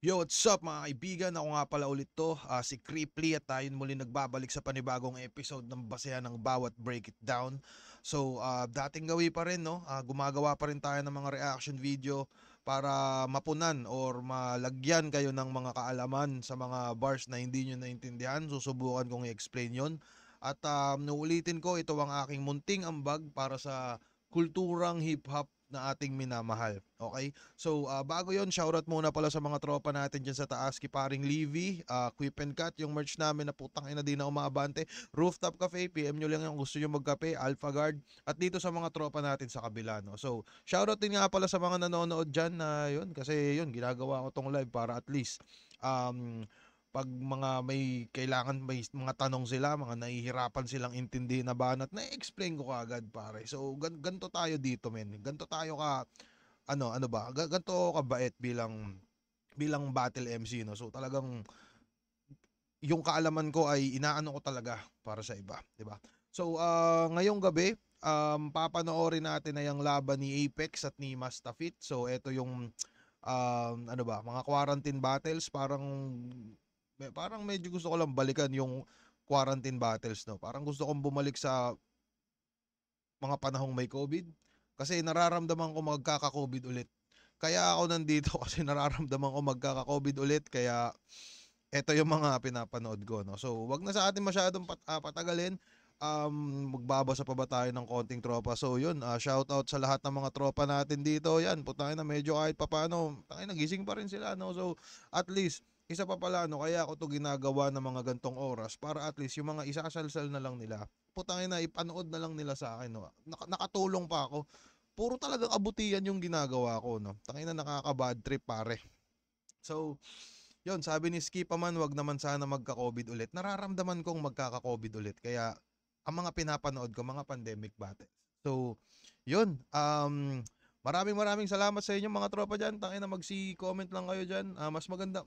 Yo, what's up mga kaibigan? Ako nga pala ulit to, si Creeply at tayo muli nagbabalik sa panibagong episode ng basehan ng bawat break it down. So, dating gawi pa rin, no? Gumagawa pa rin tayo ng mga reaction video para mapunan or malagyan kayo ng mga kaalaman sa mga bars na hindi nyo naintindihan. Susubukan kong i-explain yon. At nuulitin ko, ito ang aking munting ambag para sa kulturang hip-hop na ating minamahal. Okay? So, bago yon, shoutout muna pala sa mga tropa natin dyan sa taas, Kiparing Levy, Quip and Cut, yung merch namin na putang ina din na umaabante, Rooftop Cafe, PM nyo lang yung gusto nyo magkape, Alpha Guard, at dito sa mga tropa natin sa kabila. No? So, shoutout din nga pala sa mga nanonood dyan na yun, kasi yun, ginagawa ko tong live para at least, pag mga may kailangan, may mga tanong sila, mga nahihirapan silang intindihin na banat, na-explain ko kaagad pare. So ganto tayo dito men. Ganto tayo ka ano ba? Ganto kabait bilang battle MC no. So talagang yung kaalaman ko ay inaano ko talaga para sa iba, 'di ba? So ngayong gabi papanoorin natin na yung laban ni Apex at ni Mastafit. So ito yung ano ba, mga quarantine battles, parang medyo gusto ko lang balikan yung quarantine battles, no. Parang gusto kong bumalik sa mga panahong may COVID kasi nararamdaman ko magkaka-COVID ulit. Kaya ako nandito kasi nararamdaman ko magkaka-COVID ulit, kaya eto yung mga pinapanood ko, no. So, wag na sa atin masyadong patagalin. Magbabasa pa ba tayo ng konting tropa? So, yun, shout out sa lahat ng mga tropa natin dito. Yan, putangin na medyo kahit papaano, tangin nagising pa rin sila, no. So, at least isa pa pala, no, kaya ako to ginagawa ng mga gantong oras para at least yung mga isasalsal na lang nila, putangin na ipanood na lang nila sa akin, no. Nakatulong pa ako. Puro talagang kabutihan yung ginagawa ko, no. Tangin na nakaka-bad trip pare. So, yun, sabi ni Skip man, wag naman sana magka-COVID ulit. Nararamdaman kong magkaka-COVID ulit. Kaya, ang mga pinapanood ko, mga pandemic battles. So, yun. Maraming salamat sa inyo mga tropa dyan. Tangina, mag-comment lang kayo dyan. Mas maganda,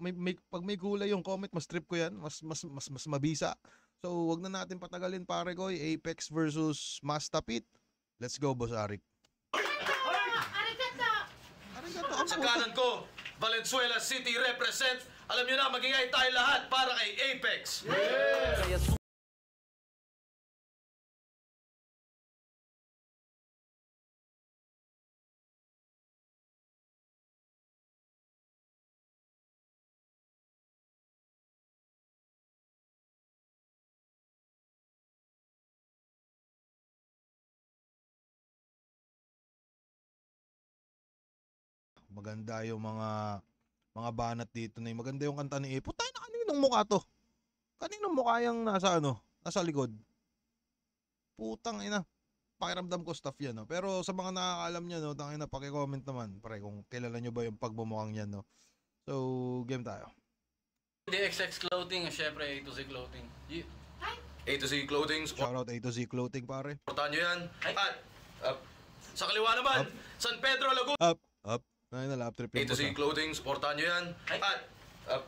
pag may kulay yung comment, mas trip ko yan. Mas mabisa. So, wag na natin patagalin pare ko. Apex versus Mastapit. Let's go, Boss Arik. Arigato. Sa kanan ko, Valenzuela City represent. Alam nyo na, magingay tayo lahat para kay Apex. Yeah! Maganda yung mga banat dito na maganda yung kanta ni Putay na, kaninong mukha to? Kaninong mukha yung nasa likod? Putang ina. Pakiramdam ko stuff yan, no. Pero sa mga nakakaalam niya, no, tangina, paki-comment naman pre kung kilala niyo ba yung pagmumukhang yan, no. So, game tayo. The XX Clothing, syempre A to Z Clothing. A to Z Clothing, Shoutout A to Z Clothing pare. supportahan nyo yan. At sa kaliwa naman, San Pedro Laguna. Up. Ay na lap trip A to Z Clothing, supportahan nyo yan. Up.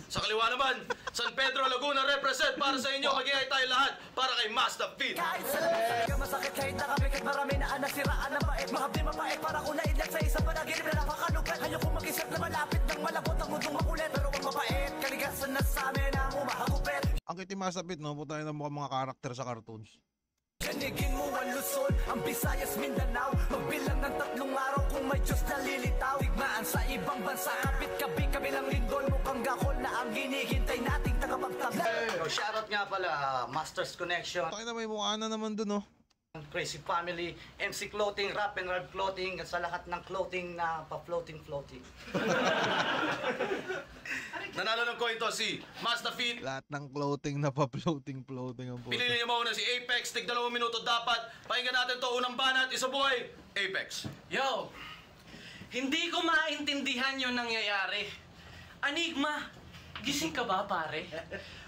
Sa kaliwa naman, San Pedro Laguna represent para sa inyo. Magingay tayo lahat para kay Mastafit. Kahit sa labas talaga masakit, kahit nakapikit marami na nasiraan ng bait. Mahapdi mapait para kung naidlat sa isang panaginip na napakalugat. Ayoko mag-isip na malapit ng malabot ang mundong makulit. Pero ang mapait, kaligasan na sa amin ang umahagupit. Ang kiti Mastapit, no, putay na mga karakter sa cartoons. Ganigin mo ang Luzon, ang Visayas, Mindanao. Magbilang ng 3 araw kung may Diyos na lilitaw. Tigmaan sa ibang bansa, kapit-kapit kabilang lindol. Mukhang gakol na ang hinihintay nating tagapagtabla. Shoutout nga pala, Masters Connection, Tangina, may mukha na naman dun, no. Crazy Family, MC Clothing, Rap and Rap Clothing, at sa lahat ng clothing na pa-floating. Nanalo ng coin to si Mastafit. Lahat ng clothing na pa-floating ang puto. Pinili niyo muna si Apex. Tig 2 minuto dapat. Pakinggan natin to, unang banat. Isa buhay, Apex. Yo! Hindi ko maintindihan yung nangyayari. Enigma, gising ka ba pare?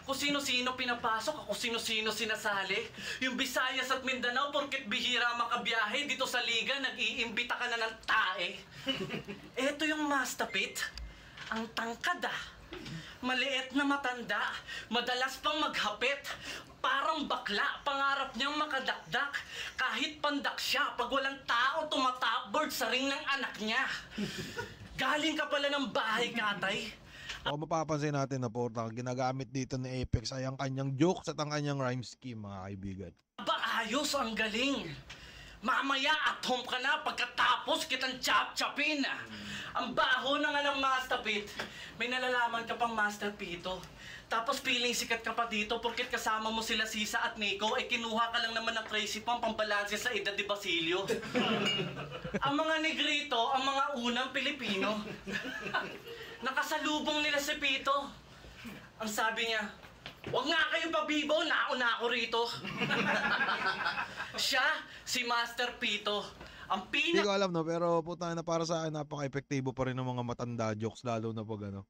Kung sino-sino pinapasok, kung sino-sino sinasali. Yung Visayas at Mindanao, porket bihira makabiyahe dito sa liga, nag-iimbita ka na ng tae. Eto yung Mastapit, ang tangkad maliit na matanda, madalas pang maghapit. Parang bakla, pangarap niyang makadakdak. Kahit pandak siya, pag walang tao, tumatapboard sa ring ng anak niya. Galing ka pala ng bahay, katay. So, mapapansin natin na po, ginagamit dito ni Apex ay ang kanyang jokes at ang kanyang rhyme scheme, mga kaibigan. Ba, ayos, ang galing. Mamaya at home ka na pagkatapos kitang chop-chopin. Ang baho na nga ng Master Pete. May nalalaman ka pang Master Pito. Tapos feeling sikat ka pa dito porkit kasama mo sila Sisa at Nico ay kinuha ka lang naman ng crazy pang pambalanse sa edad ni Basilio. Ang mga negrito, ang mga unang Pilipino. Nakasalubong nila si Pito. Ang sabi niya, "Huwag nga kayong pabibo, nauna ako rito." Siya, si Master Pito, ang Hindi ko alam, no, pero puta na, para sa akin napaka-epektibo pa rin ng mga matanda jokes, lalo na pag ano.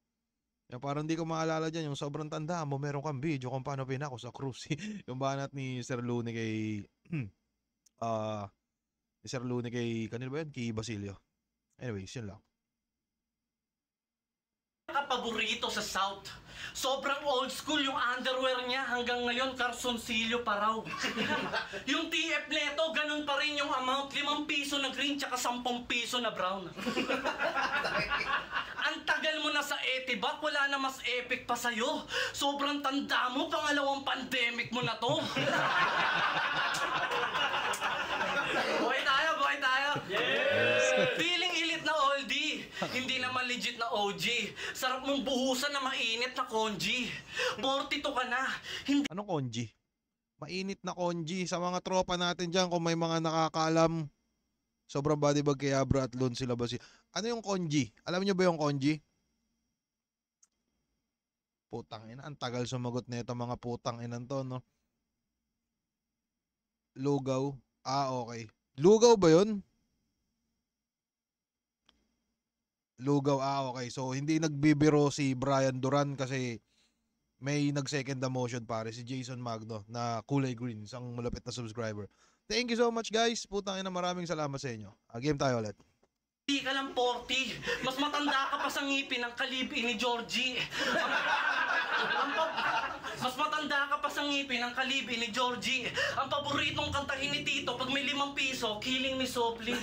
Yung parang hindi ko maalala dyan, yung sobrang tanda mo, meron kang video kung paano pinako sa cruise. Yung banat ni Sir Luni kay ni Sir Luni kay kanino ba yun? Kay Basilio. Anyways, yun lang. paborito sa South. Sobrang old school yung underwear niya. Hanggang ngayon, karsonsilyo pa raw. Yung TF neto, ganun pa rin yung amount. 5 piso na green, tsaka 10 piso na brown. Ang tagal mo na sa Etibac, wala na mas epic pa sa'yo. Sobrang tanda mo, pangalawang pandemic mo na to. Buhay tayo, buhay tayo. Yes! Feeling ilit na oldie. Hindi naman legit na OG. Sarap mong buhusan na mainit na konji. 42 ka na. Hindi Anong konji? Mainit na konji. Sa mga tropa natin dyan, kung may mga nakakaalam, sobrang bodybag kay Abra at Lon sila ba si... Ano yung konji? Alam niyo ba yung konji? Putang ina, ang tagal sumagot nito mga putang inan to, no? Lugaw. Ah, okay. Lugaw ba yun? Lugaw, okay. So, hindi nagbibiro si Brian Duran kasi may nag-second the motion pare, si Jason Magno na kulay green, isang malapit na subscriber. Thank you so much guys. Putang ina, maraming salamat sa inyo. Game tayo ulit. ka lang 40. Mas matanda ka pa sa ngipin ng kalibi ni Georgie. Mas matanda ka pa sa ngipin ng kalibi ni Georgie. Ang paboritong kantahin ni Tito pag may 5 piso, Killing Me Softly.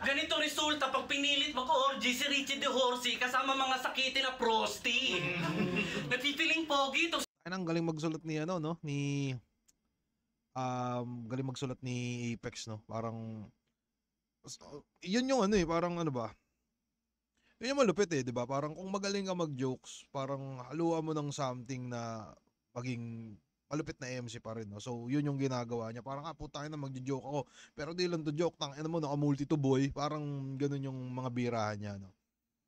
Ganito resulta pag pinilit mag-orgy si Richie De Horsey kasama mga sakitin na prosti. Napipiling pogi to. Ang galing magsulat ni ano, no? Galing magsulat ni Apex, no? Parang yun yung ano parang ano ba? Yun yung malupit di ba? Parang kung magaling ka mag-jokes, parang haluan mo ng something na maging malupit na MC pa rin, no? So, yun yung ginagawa niya. Parang, putangin na magjo-joke ako. Pero di lang to joke, tangin mo, naka-multi to boy. Parang ganun yung mga birahan niya, no?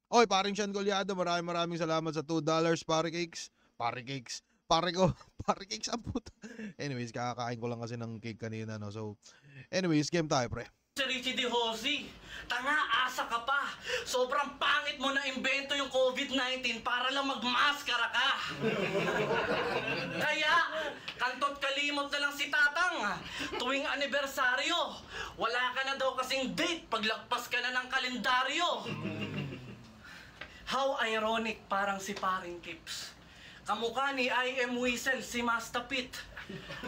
Oy, paring Sean Golyado, maraming salamat sa $2 pare cakes. Pare cakes. Pare ko, pare cakes ang puta. Anyways, kakakain ko lang kasi ng cake kanina, no? So, anyways, game tayo, pre. Si Richie De Horsey, tanga, asa ka pa. Sobrang pangit mo na imbento yung COVID-19 para lang magmaskara ka. Kaya, kantot kalimot na lang si Tatang. Tuwing anibersaryo, wala ka na daw kasing date paglagpas ka na ng kalendaryo. How ironic, parang si Paring Kips. Kamukha ni I Am Whistle, si Master Pete.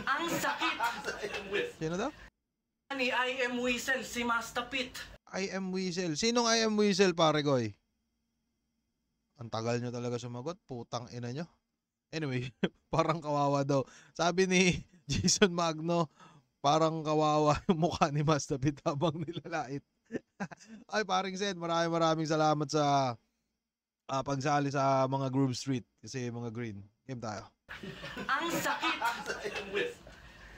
Ang sakit. Sino daw? Ni I Am Whistle, si Master Pete. I Am Whistle. Sinong I Am Whistle, pare koy? Ang tagal nyo talaga sumagot. Putang ina nyo. Anyway, parang kawawa daw. Sabi ni Jason Magno, parang kawawa yung mukha ni Master Pete habang nilalait. Ay, paring Sen, maraming salamat sa pagsali sa mga Groove Street. Kasi mga green. Game tayo. Ang sakit.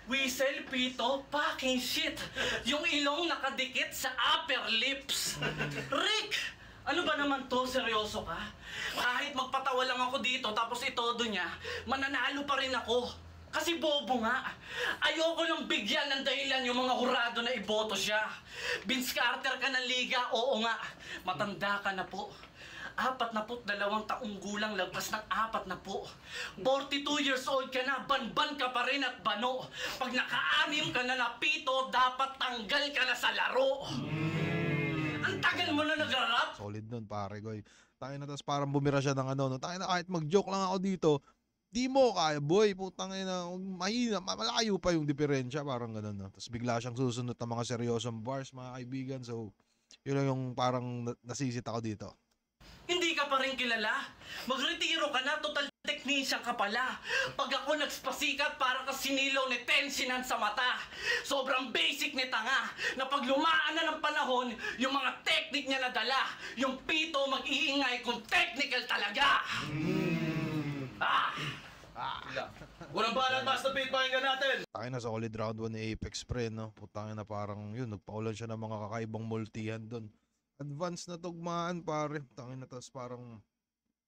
Whistle, Pito, fucking shit. Yung ilong nakadikit sa upper lips. Rick! Ano ba naman to? Seryoso ka? Kahit magpatawa lang ako dito tapos itodo niya, mananalo pa rin ako. Kasi bobo nga. Ayoko lang bigyan ng dahilan yung mga hurado na iboto siya. Vince Carter ka ng liga, oo nga. Matanda ka na po. 42 taong gulang, lagpas ng 40. 42 years old ka na, banban ka pa rin at bano. Pag naka-anim ka na na Pito, dapat tanggal ka na sa laro. Ang tagal mo na nagra-rap. Solid nun, pare koy. Tayo na, tas parang bumira siya ng ano, no? Tayo na, kahit mag-joke lang ako dito, di mo kaya, boy. Putang ina, mahina, malayo pa yung diferensya, parang ganun, no? Tapos bigla siyang susunod ng mga seryosong bars, mga kaibigan. So, yun lang yung parang nasisit ako dito. Hindi ka pa rin kilala. Magretiro ka na, total technician ka pala. Pag ako nagspasikat, para ka sinilaw ni tensinan sa mata. Sobrang basic ni tanga, na pag lumaan na ng panahon, yung mga technique niya nadala, yung pito mag-iingay kung technical talaga. Unang balat, Master Pete, pakinggan natin. Tayo na sa solid round 1 ni Apex pre, no? Putangin na parang yun, nagpaulan siya ng mga kakaibang multihan doon. Advance na tugmaan pare. Tangin na, tas parang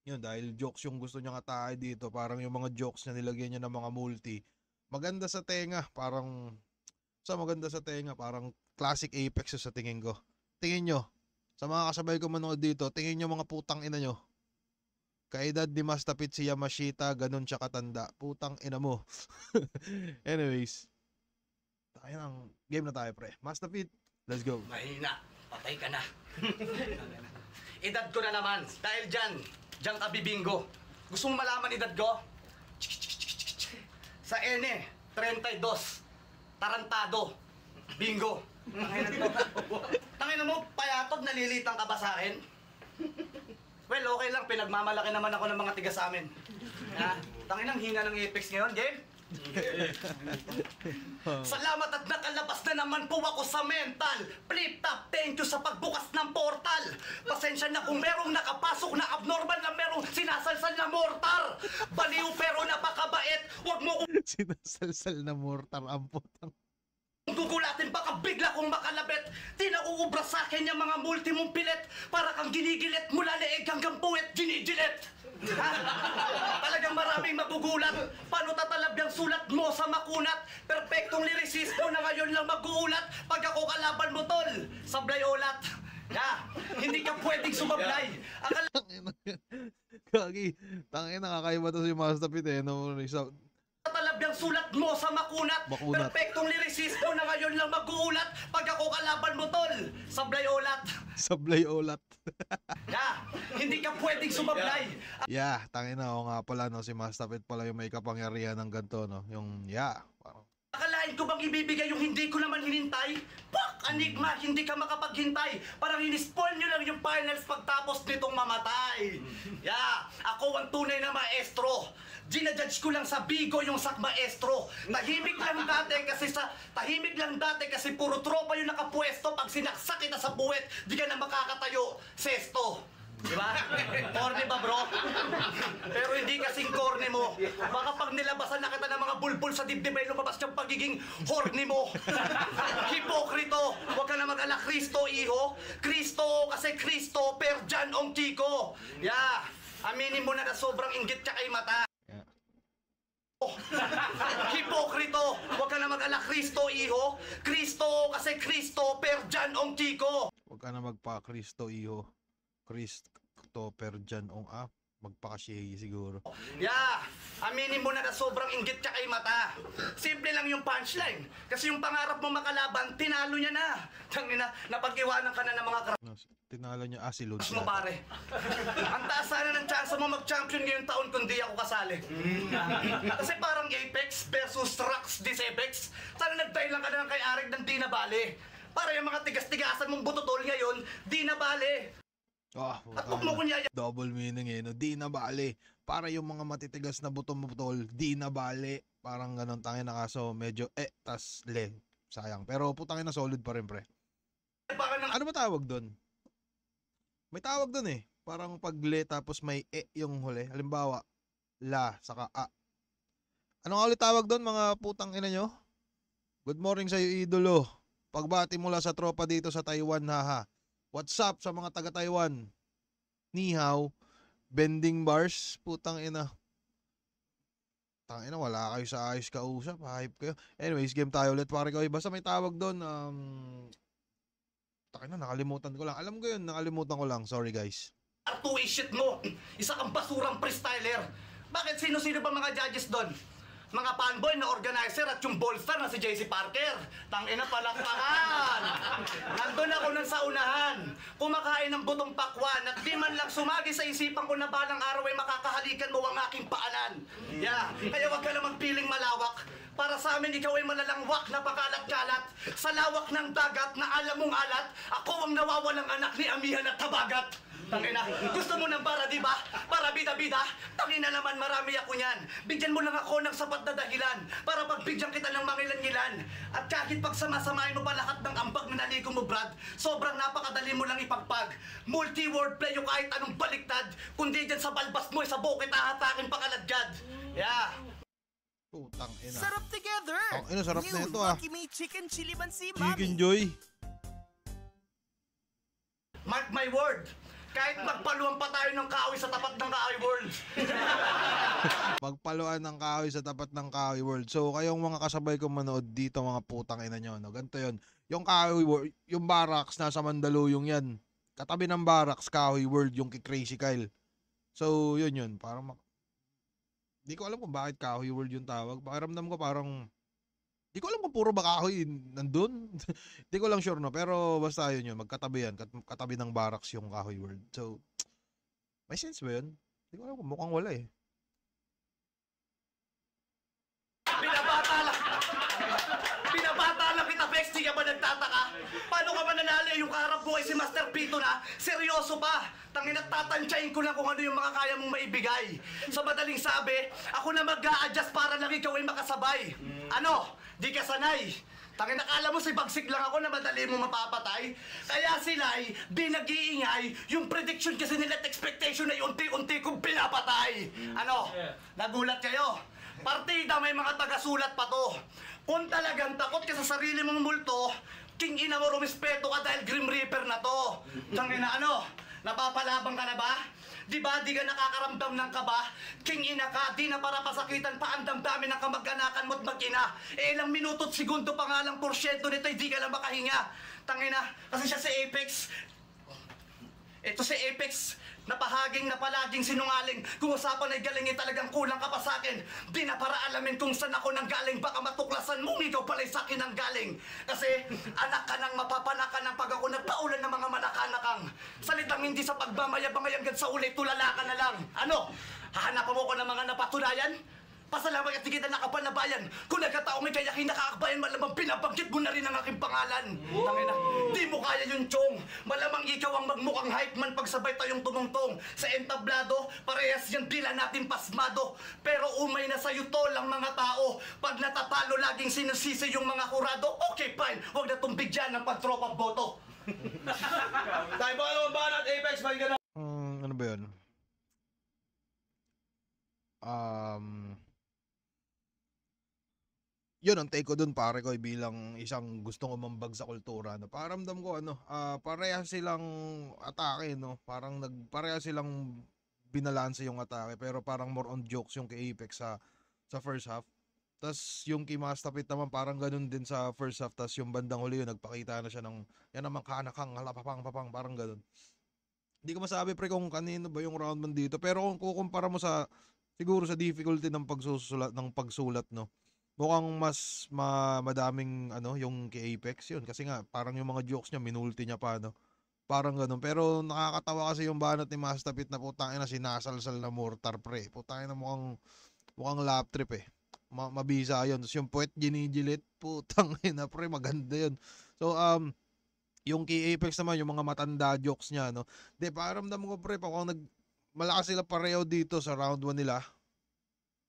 yun, dahil jokes yung gusto niya katay dito, parang yung mga jokes niya nilagyan niya ng mga multi. Maganda sa tenga, parang maganda sa tenga, parang classic Apex sa tingin ko. Tingin nyo, sa mga kasabay ko manood dito, tingin nyo mga putang ina nyo. Kaedad ni Master Pete si Yamashita, ganun siya katanda. Putang ina mo. Anyways, tayo ng game na tayo pre. Master Pete, let's go. Mahina, patay ka na. Edad ko na naman, dahil diyan ka bibingo. Gusto mo malaman edad ko? Sa N, 32, tarantado, bingo. Tangina mo, payatod, nalilitang ka ba sa akin? Well, okay lang, pinagmamalaki naman ako ng mga tiga sa amin. Ha? Tanginang hina ng Apex ngayon, game? Salamat at nakalabas na naman po ako sa mental. Flip top, thank you sa pagbukas ng portal. Pasensya na kung merong nakapasok na abnormal na merong sinasalsal na mortar. Baliw pero napakabait. Huwag mo Sinasalsal na mortar ang putang. gugulatin, baka bigla kong makalabit. Di na uubra sa akin yung mga multi mong pilit. Para kang ginigilit mula leeg hanggang puwet, ginigilit. Ha? Talagang maraming magugulat. Paano tatalab yung sulat mo sa makunat? Perfectong lyricist mo na ngayon lang mag-uulat. Pag ako kalaban mo, tol, sablay ulat. Ya, hindi ka pwedeng sumablay. Akala Kagi, tangin nakakaiba to si Master Pete eh. No, tatalab yung sulat mo sa makunat. Makunat. Perfectong lyricist mo na ngayon lang mag-uulat. Pag ako kalaban mo, tol, sablay ulat. sablay ulat. Ya, hindi ka pwedeng sumablay. Yeah, tangin na ako nga pala no, si Master Pete pala yung may kapangyarihan ng ganito no. Yung parang Akalain ko bang ibibigay yung hindi ko naman hinintay? Pak! Enigma, hindi ka makapaghintay. Parang in-spoil nyo lang yung finals pagtapos nitong mamatay. Yeah, ako ang tunay na maestro. Ginajudge ko lang sa bigo yung sak maestro. Tahimik lang dati kasi puro tropa yung nakapwesto. Pag sinaksak kita sa puwet, di ka na makakatayo. Sesto. Diba? Corny ba, bro? Pero hindi kasing corny mo. Baka pag nilabasan na kita ng mga bulbul sa dibdib ay lumabas yung pagiging horny mo. Hipokrito! Huwag ka na mag-ala, Kristo, iho. Kristo, kasi Kristo, per Jan ong Chico. Yeah, aminin mo na sobrang inggit ka kay mata. yeah. Hipokrito! Huwag ka na mag-ala, Kristo, iho. Kristo, kasi Kristo, per Jan ong Chico. Huwag ka na magpa-Kristo iho. Christopher Jan ong magpaka-shaggy siguro. Yeah, aminin mo na sobrang inggit ka kay mata. Simple lang yung punchline. Kasi yung pangarap mo makalaban, tinalo niya na. Tangina, napag-iwanan ka na ng mga No, tinalo niya si Lods mo, pare. Ang taas sana ng chance mo mag-champion ngayong taon kung di ako kasali. Kasi parang Apex versus Rux Disepex. Sana nag-try lang ka na kay Arik ng di na bale. Para yung mga tigas-tigasan mong bututol ngayon, di na bale. At huwag mo kunyaya. Double meaning eh, no? Di na bale. Para yung mga matitigas na butol, di na bale. Parang ganun, tangin na kaso medyo tas le. Sayang. Pero putangin na solid pa rin, pre. Ano ba tawag doon? May tawag doon eh. Parang pag le tapos may yung huli. Halimbawa, la, saka a. Ano nga ulit tawag doon, mga putang ina nyo? Good morning sa'yo, idolo. Pagbati mula sa tropa dito sa Taiwan, haha. What's up sa mga taga-Taiwan? Ni hao. Bending bars. Putang ina. Tang ina, wala kayo sa ayos kausap. Hype kayo. Anyways, game tayo ulit. Pare ko, basta may tawag doon. Tang ina, nakalimutan ko lang. Alam ko yun, nakalimutan ko lang. Sorry guys. Artuwi shit mo. Isa kang basurang freestyler. Bakit sino-sino ba mga judges doon? Mga fanboy na organizer at yung ballstar na si JC Parker. Tangina, palakpakan! Nandun ako nun sa unahan. Kumakain ng butong pakwan at di man lang sumagi sa isipan ko na balang araw ay makakahalikan mo ang aking paanan. Yeah, kaya wag ka na magpiling malawak. Para sa amin, ikaw ay malalangwak na pakalat-kalat. Sa lawak ng dagat na alam mong alat, ako ang nawawalang anak ni Amihan at Tabagat. Tangina, gusto mo ng para, di ba? Para bida-bida? Tangina naman, marami ako niyan. Bigyan mo lang ako ng sapat na dahilan para pagbigyan kita ng mangilan-ngilan. At kahit pagsamasamahin mo pa lahat ng ambag na naligo mo, Brad, sobrang napakadali mo lang ipagpag. Multi-wordplay yung kahit anong baliktad, kundi dyan sa balbas mo, sa bukit hahatakin pa kaladjad. Yeah. Putang ina. Sarap together! Ang ina, sarap na New ito ah. Lucky Me Chicken Chili Bansi, Chicken Mami. Joy. Mark my word, kahit magpaluan pa tayo ng kahoy sa tapat ng kahoy world. Pagpaluan ng kahoy sa tapat ng kahoy world. So, kayong mga kasabay kong manood dito, mga putang ina nyo, no? Ganito yun. Yung kahoy world, yung barracks, nasa Mandaluyong yan. Katabi ng barracks, kahoy world, yung kay Crazy Kyle. So, yun. Parang, di ko alam kung bakit kahoy world yung tawag. Pakiramdam ko parang, di ko alam kung puro ba kahoy nandun. Di ko lang sure, no? Pero basta yun, magkatabi yan. Katabi ng barracks yung kahoy world. So, may sense ba yun? Di ko alam kung mukhang wala eh. Binabata lang kita, Bex, di ka ba nagtataka? Paano ka mananalo yung kaharap mo ay si Master Pito na? Seryoso pa! Tangina, tatantyain ko lang kung ano yung mga kaya mong maibigay. Sa madaling sabi, ako na mag-a-adjust para lang ikaw ay makasabay. Ano? Di ka sanay. Tangina, akala mo si Bagsik lang ako na madali mo mapapatay? Kaya sila ay di nag-iingay, yung prediction kasi nila at expectation ay unti-unti kong pinapatay. Ano? Nagulat kayo? Partida, may mga taga-sulat pa to. Kung talagang takot ka sa sarili mong multo, king ina mo, rumispeto ka dahil Grim Reaper na to. Tangina, ano? Napapalabang ka na ba? Di ba di ka nakakaramdam ng kaba? King ina ka, di na para pasakitan pa ang damdamin ng kamag-anakan mo't mag-ina. Ilang minuto at segundo pa nga lang porsyento nito, di ka lang makahinga. Tangina, kasi siya si Apex. Ito si Apex, napahaging na palaging sinungaling. Kung usapan ay galing talagang kulang ka pa sa akin. Di na para alamin kung saan ako nanggaling. Baka matuklasan mong ikaw pala'y sa akin ang galing. Kasi anak ka nang mapapanakan ng pag ako nagpaulan ng mga manakanakang. Salitang hindi sa pagmamayabang ay hanggang sa uli, tulala ka na lang. Ano? Hahanapan mo ko ng mga napatunayan? Pasalamat at hindi kita nakapal na bayan. Kung nagkataong may kayakin nakakbayan, malamang pinabanggit mo na rin ang aking pangalan. Tangina, di mo kaya yung chong. Malamang ikaw ang magmukhang hype man pagsabay tayong tumungtong. Sa entablado, parehas yung dila natin pasmado. Pero umay na sa'yo tol ang mga tao. Pag natatalo, laging sinusisi yung mga kurado. Okay, fine. Huwag na tumbigyan ng pagtropang boto. Tayo ba naman ba at Apex? Balik ka na. Ano ba yun? Yun ang take ko dun, pare ko, bilang isang gustong umambag sa kultura. No? Paramdam ko, pareha silang atake, no? Pareha silang binalanse yung atake, pero parang more on jokes yung kay Apex sa first half. Tas yung kay Mastapit naman parang ganun din sa first half, tas yung bandang huli yun, nagpakita na siya ng, yan naman kanakang, halapapang, parang ganun. Hindi ko masabi pre kung kanino ba yung round man dito, pero kung kukumpara mo siguro sa difficulty ng pagsulat, no? Mukhang mas madaming yung kay Apex yun, kasi nga parang yung mga jokes niya minulti niya pa, no? Parang ganun. Pero nakakatawa kasi yung banat ni Mastapit na putangin na sinasalsal na mortar pre. Putangin na mukhang lap trip eh. Mabisa yun. Tapos yung puwet ginigilit, putangin na pre, maganda yun. So yung kay Apex naman, yung mga matanda jokes niya, no? De, paramdam ko pre, malakas sila pareho dito sa round 1 nila.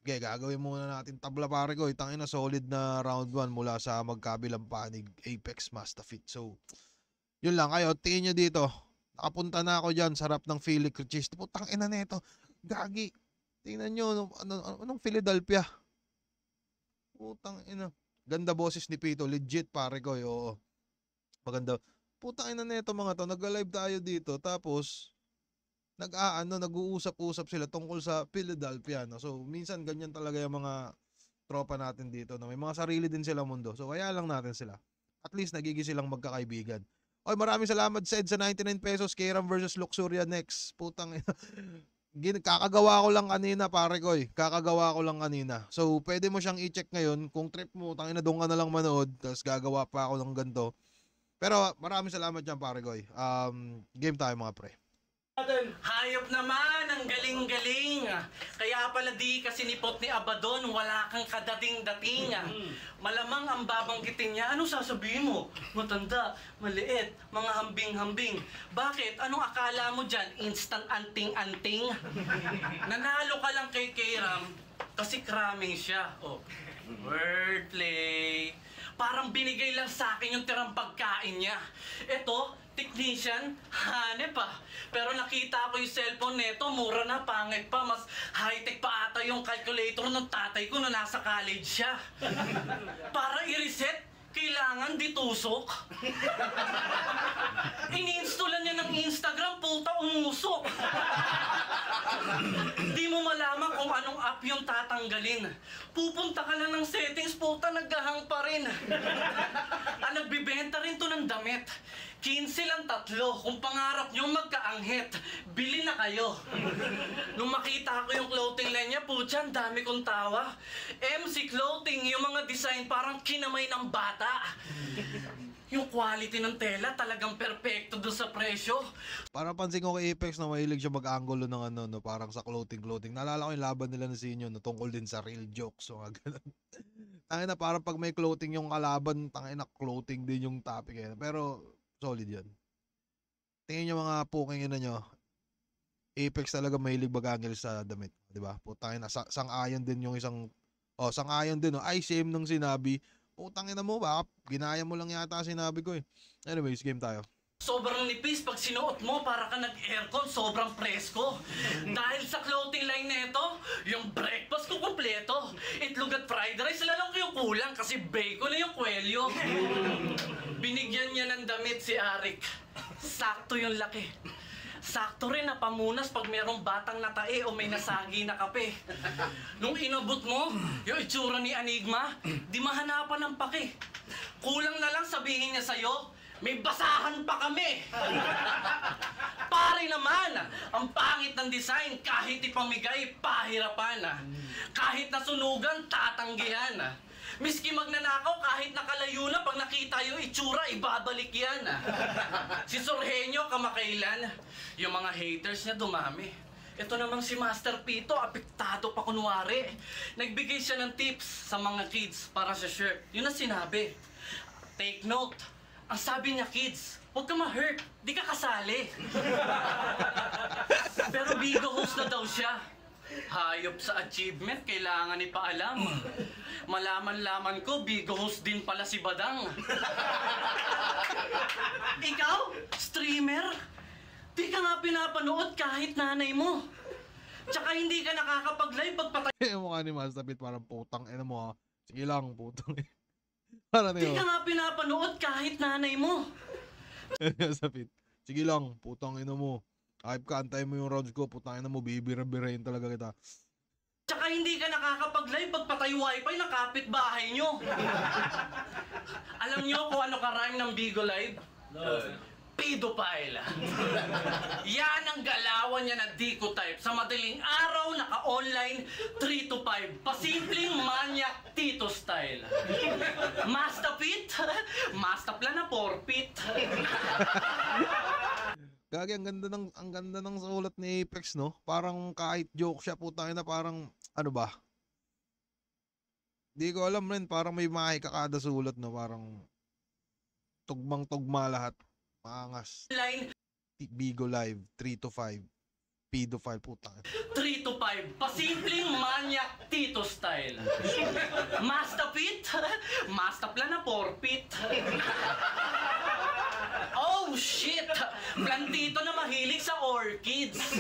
Okay, gagawin muna natin tabla pare ko. Itangin na solid na round 1 mula sa magkabilang panig, Apex, Mastafit. So, yun lang kayo. Tingin nyo dito. Nakapunta na ako dyan sa rap ng Philly Cheese. Putang ina nito. Gagi. Tingnan nyo. Anong Philadelphia? Putang ina. Ganda boses ni Pito. Legit pare ko. Oo. Maganda. Putang ina nito mga to. Nag-live tayo dito. Tapos, nag-uusap-usap sila tungkol sa Philadelphia, no? So minsan ganyan talaga yung mga tropa natin dito, no? May mga sarili din silang mundo. So kaya lang natin sila. At least nagiging silang magkakaibigan. Oy, maraming salamat sa Ed sa 99 pesos. Kairam versus Luxuria next. Putang ina. Kakagawa ko lang kanina, pare ko eh. Kakagawa ko lang kanina. So pwede mo siyang i-check ngayon. Kung trip mo, tangina doon ka na lang manood. Tapos gagawa pa ako ng ganito. Pero maraming salamat dyan, pare ko eh. Game tayo mga pre. Hayop naman, ang galing-galing. Kaya pala di kasi nipot ni Abaddon, wala kang kadating-dating. Malamang ang babanggitin niya, anong sasabihin mo? Matanda, maliit, mga hambing-hambing. Bakit? Anong akala mo dyan? Instant anting-anting? Nanalo ka lang kay K-Ram kasi cramming siya. Oh, wordplay. Parang binigay lang sa akin yung tirang pagkain niya. Ito, technician, hanep pa. Pero nakita ko yung cellphone neto, mura na, pangit pa. Mas high-tech pa ata yung calculator ng tatay ko na nasa college siya. Para i-reset, kailangan ditusok. Ini-installan niya ng Instagram, puta, umusok. Di mo malaman kung anong app yung tatanggalin. Pupunta ka lang ng settings, puta, naghahang pa rin. Nagbibenta rin to ng damit. 15 lang 3. Kung pangarap nyo magkaanghit, bili na kayo. Nung makita ko yung clothing line niya, putya, ang dami kong tawa. MC Clothing, yung mga design parang kinamay ng bata. Yung quality ng tela talagang perpekto doon sa presyo. Para pansin ko kay Apex na mahilig siya mag-angulo ng ano, no, parang sa clothing. Naalala ko yung laban nila na Sinyo, no, tungkol din sa real jokes. So, ganun. Tangin na parang pag may clothing yung kalaban, tangin na clothing din yung topic. Eh. Pero, solid yan. Tingin nyo mga puking ina nyo, Apex talaga mahilig mag-angle sa damit. Diba? Putangin na, sang-ayon din yung isang, sang-ayon din, no? Ay, same nung sinabi. Putangin na mo, baka ginaya mo lang yata sinabi ko eh. Anyways, game tayo. Sobrang nipis pag sinuot mo para ka nag-aircon, sobrang presko. Dahil sa clothing line neto, yung breakfast ko kompleto. Itlog at fried rice, lalong ko yung kulang kasi bacon na yung kwelyo. Binigyan niya ng damit si Arik. Sakto yung laki. Sakto rin na pamunas pag merong batang natae o may nasagi na kape. Nung inabot mo, yung itsura ni Enigma, di mahanapan ng pake. Kulang na lang sabihin niya sa'yo, may basahan pa kami! Pare naman, ang pangit ng design, kahit ipamigay, pahirapan. Kahit nasunugan, tatanggihan. Miski magnanakaw, kahit nakalayo na, pag nakita yung itsura, ibabalik yan. Si Sorhenyo, kamakailan, yung mga haters niya dumami. Ito namang si Master Pito, apektado pa kunwari. Nagbigay siya ng tips sa mga kids para sa shirt. Yun ang sinabi. Take note, ang sabi niya, kids, huwag ka ma-hurt, di ka kasali. Pero Bigo host na daw siya. Hayop sa achievement, kailangan ipaalam. Malaman-laman ko, Bigo host din pala si Badang. Ikaw, streamer, di ka nga pinapanood kahit nanay mo. Tsaka hindi ka nakakapag-live pagpatay. Yung mukha ni Master Pit parang putang ina mo ha. Sige lang, putang ina. Parang Di ka nga pinapanood kahit nanay mo. Master Pit, sige lang, putang ina mo. Hype ka, antay mo yung rounds ko, putang ina mo, bibira-birahin talaga kita. Tsaka hindi ka nakakapag-live pagpatay wifi ng kapitbahay nyo. Alam nyo kung ano ka-rhyme ng Bigo Live? Pedophile. Yan ang galawan niya na di ko type. Sa madaling araw, naka-online, 3 to 5. Pasimpleng manyak Tito style. Mastapit? Mastapla na porpit. Gagi, ang ganda ng sulat ni Apex, no? Parang kahit joke siya, putang ina, parang, ano ba? Di ko alam rin, parang may mahika kada sulat, no? Parang, tugmang-tugma lahat. Maangas. Line Bigo Live, 3 to 5. Pedophile, putang ina. 3 to 5. Pasimpleng manyak Tito style. Mastapit? Mastapla na porpit. Oh shit! Plantito na mahilig sa orchids.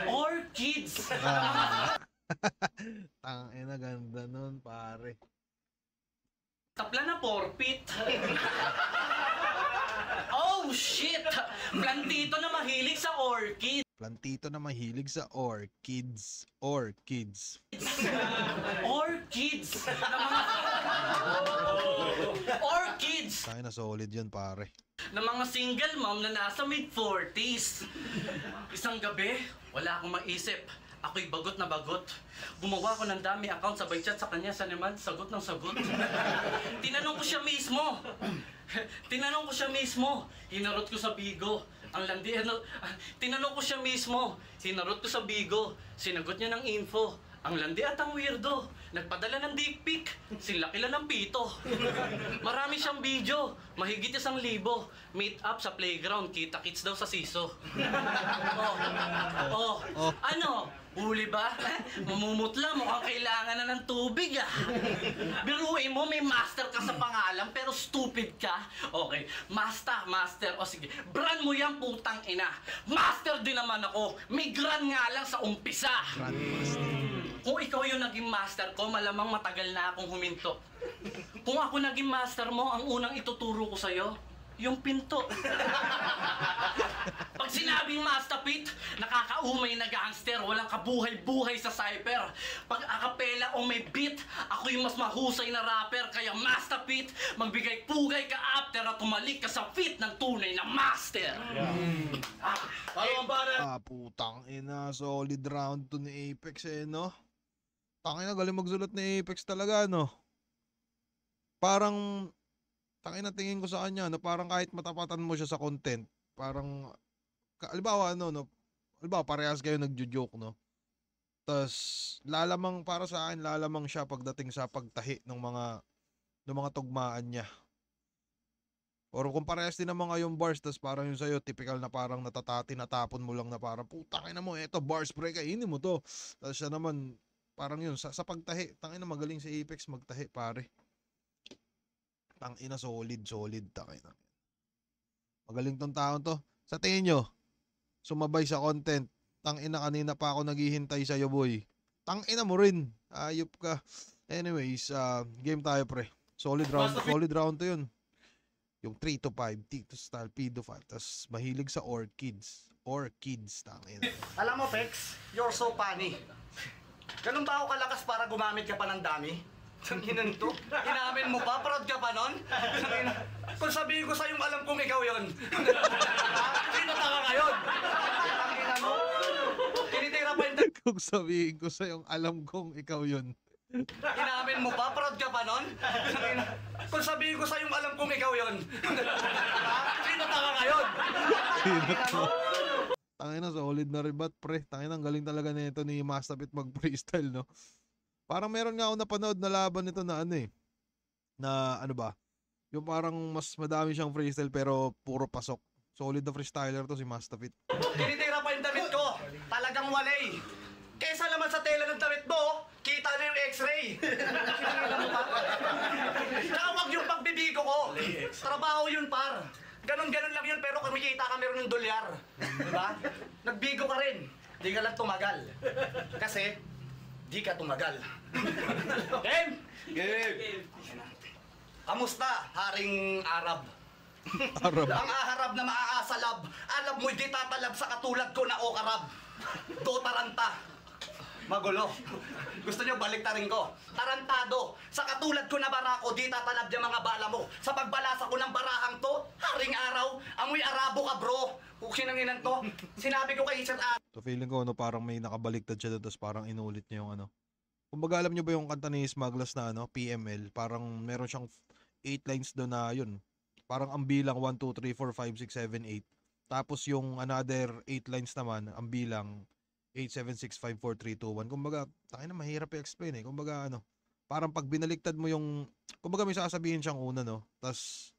Orchids. Tangina, ganda nun, pare. Tapla na porpit. Oh shit! Plantito na mahilig sa orchids. Plantito na mahilig sa orchids. Orchids. Orchids. Orchids. Tayo na solid yun, pare. Ng mga single mom na nasa mid-40s. Isang gabi, wala akong maisip. Ako'y bagot na bagot. Gumawa ko ng dami account, sabay chat sa kanya, sa naman, sagot ng sagot. Tinanong ko siya mismo. Hinarot ko sa Bigo. Ang landi, tinanong ko siya mismo. Sinarot ko sa Bigo. Sinagot niya ng info. Ang landi at ang weirdo. Nagpadala ng dick pic. Sila kila ng pito. Marami siyang video. Mahigit 1,000. Meet up sa playground. Kita-kits daw sa siso. Ano? Huli ba? Mamumutla, mukhang kailangan na ng tubig ah. Biruin mo, may master ka sa pangalan pero stupid ka. Okay, master. O sige, brand mo yan putang ina. Master din naman ako. May grand nga lang sa umpisa. Kung ikaw yung naging master ko, malamang matagal na akong huminto. Kung ako naging master mo, ang unang ituturo ko sa'yo, yung pinto. Pag sinabing Mastapit, nakakaumay na gangster, walang kabuhay-buhay sa cyper. Pag akapela o may beat, ako yung mas mahusay na rapper. Kaya Mastapit, magbigay-pugay ka after at tumalik ka sa fit ng tunay na master. Putang ina, solid round to ni Apex no? Tangina, galing magsulat ni Apex talaga, no? Parang, tangina tingin ko sa kanya, no? Parang kahit matapatan mo siya sa content, parang, halimbawa, halimbawa, parehas kayo nagjo-joke, no? Tapos, lalamang, para sa akin, lalamang siya pagdating sa pagtahi ng mga tugmaan niya. Or kung parehas din naman kayong bars, tapos parang yung sa'yo, typical na parang natapon mo lang na parang, putang ina mo, eto, bars break, kainin mo to. Tapos siya naman, parang yun, sa pagtahi, tangina, magaling si Apex magtahi, pare. Tangina, solid, tangina. Magaling tong taon to. Sa tingin nyo, sumabay sa content, tangina, kanina pa ako naghihintay sa'yo, boy. Tangina mo rin, ayop ka. Anyways, game tayo, pre. Solid round to yun. Yung 3-5, Tito Style, Pido 5, tas mahilig sa orchids, tangina. Alam mo, Pex, you're so funny. Ganun ba ako kalakas para gumamit ka pa ng dami? Tanginan to. Inamin mo pa? Proud ka pa nun? Kung sabihin ko sa'yo alam kong ikaw yon. Sino taka ka yun? Tanginan mo. Tinitira pa yung... Kung sabihin ko sa'yo alam kong ikaw yun. Inamin mo pa? Proud ka pa nun? Kung sabihin ko sa'yo alam kong ikaw yon. Sino taka ka yun? Tanginan mo. Tangina, solid na rebat, pre. Tangina, ang galing talaga nito ni Mastapit mag-freestyle, no? Parang meron nga ako napanood na laban nito na na ano ba? Yung parang mas madami siyang freestyle pero puro pasok. Solid na freestyler to si Mastapit. Tinitira pa yung damit ko. Talagang walay. Kesa naman sa tela ng damit mo, kita na yung x-ray. Kinangina mo pa. Tawag yung pagbibigo ko. Trabaho yun, par. Ganon-ganon lang yun, pero kumikita ka meron ng dolyar. Diba? Nagbigo ka rin. Di ka lang tumagal. Kasi, di ka tumagal. Game! Game! Kamusta, Haring Arab? Arab. Ang aharab na maaasalab, alam mo'y di tatalab sa katulad ko na okarab. Do taranta. Magulo. Gusto nyo baliktarin ko? Tarantado. Sa katulad ko na barako, di tatalab yung mga bala mo. Sa pagbalasa ko ng barahang to, haring araw, amoy arabo ka bro. Kinanginan to. Sinabi ko kay Sir So feeling ko parang may nakabaliktad siya doon tapos parang inulit niya yung Kumbaga alam niyo ba yung kanta ni Smuggles na PML, parang meron siyang 8 lines doon na yun. Parang ang bilang 1, 2, 3, 4, 5, 6, 7, 8. Tapos yung another 8 lines naman, ang bilang 8, 7, 6, 5, 4, 3, 2, 1. Kumbaga, na mahirap i-explain eh. Kumbaga parang pag binaliktad mo yung, kumbaga may sasabihin siyang una, no? Tapos,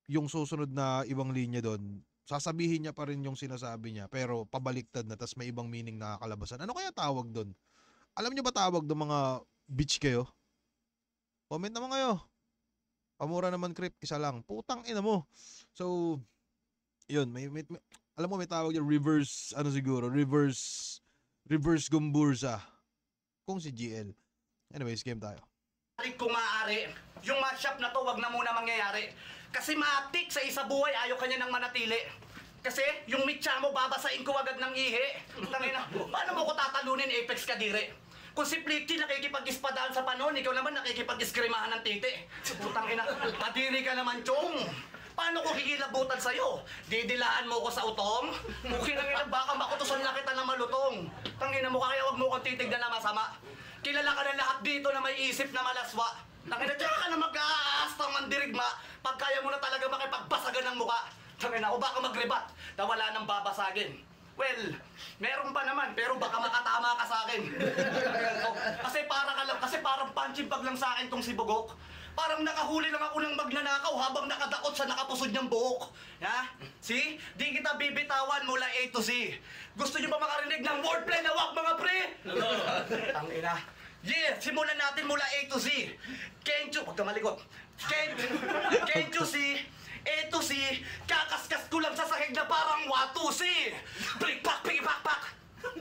yung susunod na ibang linya doon, sasabihin niya pa rin yung sinasabi niya, pero pabaliktad na, tapos may ibang meaning na kalabasan. Ano kaya tawag doon? Alam niyo ba tawag doon mga bitch kayo? Comment naman kayo. Pamura naman, Crip, isa lang. Putang ina mo. So, yun, alam mo may tawag yung reverse Gumburza. Kung si GL. Anyways, game tayo. Kung maaari, yung matchup na to wag na muna mangyayari. Kasi matik sa isa buhay, ayaw kanya nang manatili. Kasi yung mitya mo babasain ko agad ng ihi. Tangina, paano mo ko tatalunin Apex Kadire? Kung si Flicky nakikipag-ispadaan sa panon, ikaw naman nakikipag-iskrimahan ng titi. Putang ina, kadiri ka naman, chong. Paano ko kikilabutan sa'yo? Didilaan mo ko sa utong? Kinangina, baka makutusan na kita ng malutong. Tangina mo ka, kaya wag mo kong titignan na masama. Kilala ka na lahat dito na may isip na malaswa. Tangina, tsaka ka na mag-aastang mandirigma pag kaya mo na talaga makipagbasagan ng muka. Tangina, o baka mag-rebat na wala nang babasagin. Well, meron pa naman, pero baka makatama ka sa akin. kasi parang punching bag lang sa akin tong si Bugok. Parang nakahuli lang ako ng magnanakaw habang nakadakot sa nakapusod niyang buhok. Ha? See? Di kita bibitawan mula A to Z. Gusto niyo ba makarinig ng wordplay na wak, mga pre? Ang ina. Yeah, simulan natin mula A to Z. Can't you, huwag ka malikot. Can't you see? A to Z, kakaskas ko lang sa sahig na parang watusi. Blikpak, pikipakpak.